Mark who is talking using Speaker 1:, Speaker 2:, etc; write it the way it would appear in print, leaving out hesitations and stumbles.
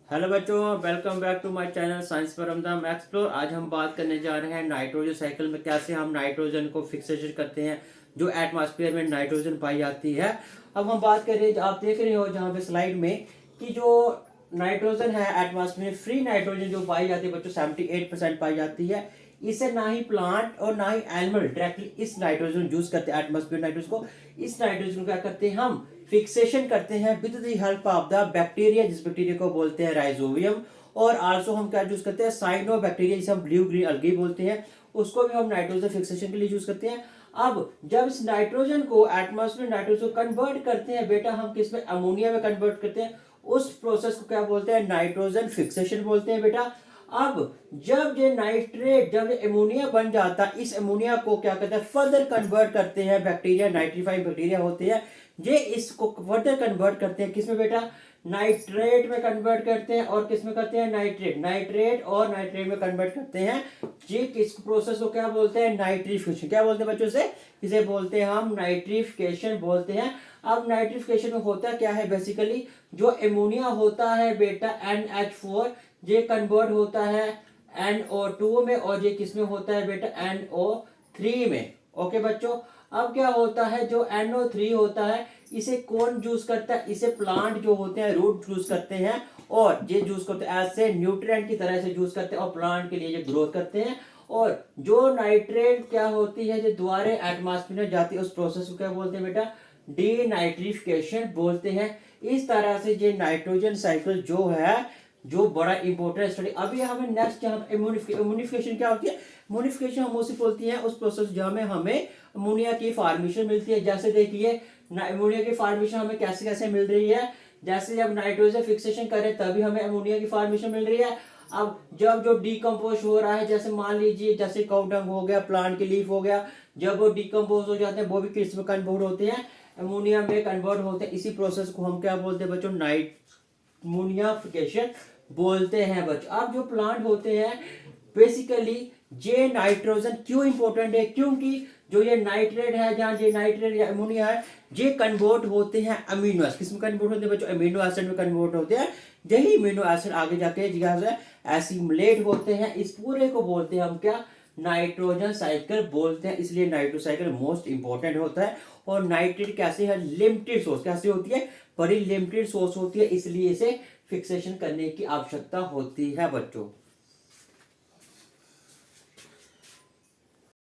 Speaker 1: Hello बच्चों, welcome back to my channel science for Ramzan explore. आज हम बात करने जा रहे हैं नाइट्रोजन साइकिल में कैसे हम नाइट्रोजन को फिक्सेशन करते हैं जो एटमॉस्फेयर में नाइट्रोजन पाई जाती है। अब हम बात करें, आप देख रहे हो जहाँ पे स्लाइड में कि जो नाइट्रोजन है एटमॉस्फेयर में, फ्री नाइट्रोजन जो पाई जाती है बच्चों 78% पाई जाती है। इसे ना ही प्लांट और ना ही एनिमल डायरेक्टली इस नाइट्रोजन यूज करते हैं, एटमॉस्फेयर नाइट्रोजन को। इस नाइट्रोजन को क्या करते हैं हम फिक्सेशन करते हैं with the help of the bacteria, जिस बैक्टीरिया को बोलते हैं राइजोबियम। और आल्सो हम क्या यूज करते हैं साइनो बैक्टीरिया, जिसे हम ब्लू ग्रीन अलगी बोलते हैं, उसको भी हम नाइट्रोजन फिक्सेशन के लिए यूज करते हैं। अब जब इस नाइट्रोजन को एटमॉस्फेयर नाइट्रोजन को कन्वर्ट करते हैं बेटा, हम किस में अमोनिया में कन्वर्ट करते हैं, उस प्रोसेस को क्या बोलते हैं नाइट्रोजन फिक्सेशन बोलते हैं बेटा। अब जब ये नाइट्रेट, जब ये अमोनिया बन जाता है, इस अमोनिया को क्या करते हैं फर्दर कन्वर्ट करते हैं बैक्टीरिया, नाइट्रीफाइंग बैक्टीरिया होते हैं, ये इसको फर्दर कन्वर्ट करते हैं किसमें बेटा, नाइट्रेट में कन्वर्ट करते हैं। और किसमें करते हैं नाइट्रेट, नाइट्रेट और नाइट्रेट में कन्वर्ट करते हैं। ये किस प्रोसेस को क्या बोलते हैं नाइट्रिफिकेशन, क्या बोलते हैं बच्चों से, इसे बोलते हैं हम नाइट्रिफिकेशन बोलते हैं। अब नाइट्रिफिकेशन में होता क्या है बेसिकली, जो अमोनिया होता है बेटा NH4, ये कन्वर्ट होता है NO2 में, और ये किसमें होता है बेटा NO3 में। ओके बच्चों, अब क्या होता है जो NO3 होता है, इसे कौन जूस करता है, इसे प्लांट जो होते हैं रूट जूस करते हैं, और ये जूस करते हैं ऐसे न्यूट्रिएंट की तरह से जूस करते हैं, और प्लांट के लिए ये ग्रोथ करते हैं। और जो नाइट्रेट क्या होती है जो द्वारे एटमॉस्फेयर में जाती है, उस प्रोसेस को क्या बोलते हैं बेटा डीनाइट्रिफिकेशन बोलते हैं। इस तरह से ये नाइट्रोजन साइकिल जो है, जो बड़ा इंपॉर्टेंट स्टडी। अभी हमें नेक्स्ट यहाँ इम्यूनिफिकेशन क्या होती है, इम्यूनिफिकेशन हम उसे बोलती है उस प्रोसेस जहाँ में हमें अमोनिया की फॉर्मेशन मिलती है। जैसे देखिए अमोनिया की फॉर्मेशन हमें कैसे कैसे मिल रही है, जैसे जब नाइट्रोजन फिक्सेशन करें तभी हमें अमोनिया की फॉर्मेशन मिल रही है। अब जब जो डिकम्पोज हो रहा है, जैसे मान लीजिए जैसे काउडंग हो गया, प्लांट की लीफ हो गया, जब वो डिकम्पोज हो जाते हैं वो भी किस में कन्वर्ट होते हैं, अमोनिया में कन्वर्ट होते हैं। इसी प्रोसेस को हम क्या बोलते हैं बच्चों नाइट्रोनिफिकेशन बोलते हैं बच्चों। अब जो प्लांट होते हैं बेसिकली ये नाइट्रोजन क्यों इंपॉर्टेंट है, क्योंकि जो ये नाइट्रेट है, जहाँ ये नाइट्रेट या अमोनिया है, ये कन्वर्ट होते हैं अमीनो एसिड, किसमें कन्वर्ट होते हैं बच्चों अमीनो एसिड में कन्वर्ट होते हैं। यही अमीनो एसिड आगे जाके एसिमुलेट होते हैं। इस पूरे को बोलते हैं हम क्या नाइट्रोजन साइकिल बोलते हैं। इसलिए नाइट्रो साइकिल मोस्ट इंपॉर्टेंट होता है। और नाइट्रेट कैसे है, लिमिटेड सोर्स, कैसे होती है बड़ी लिमिटेड सोर्स होती है, इसलिए इसे फिक्सेशन करने की आवश्यकता होती है बच्चों।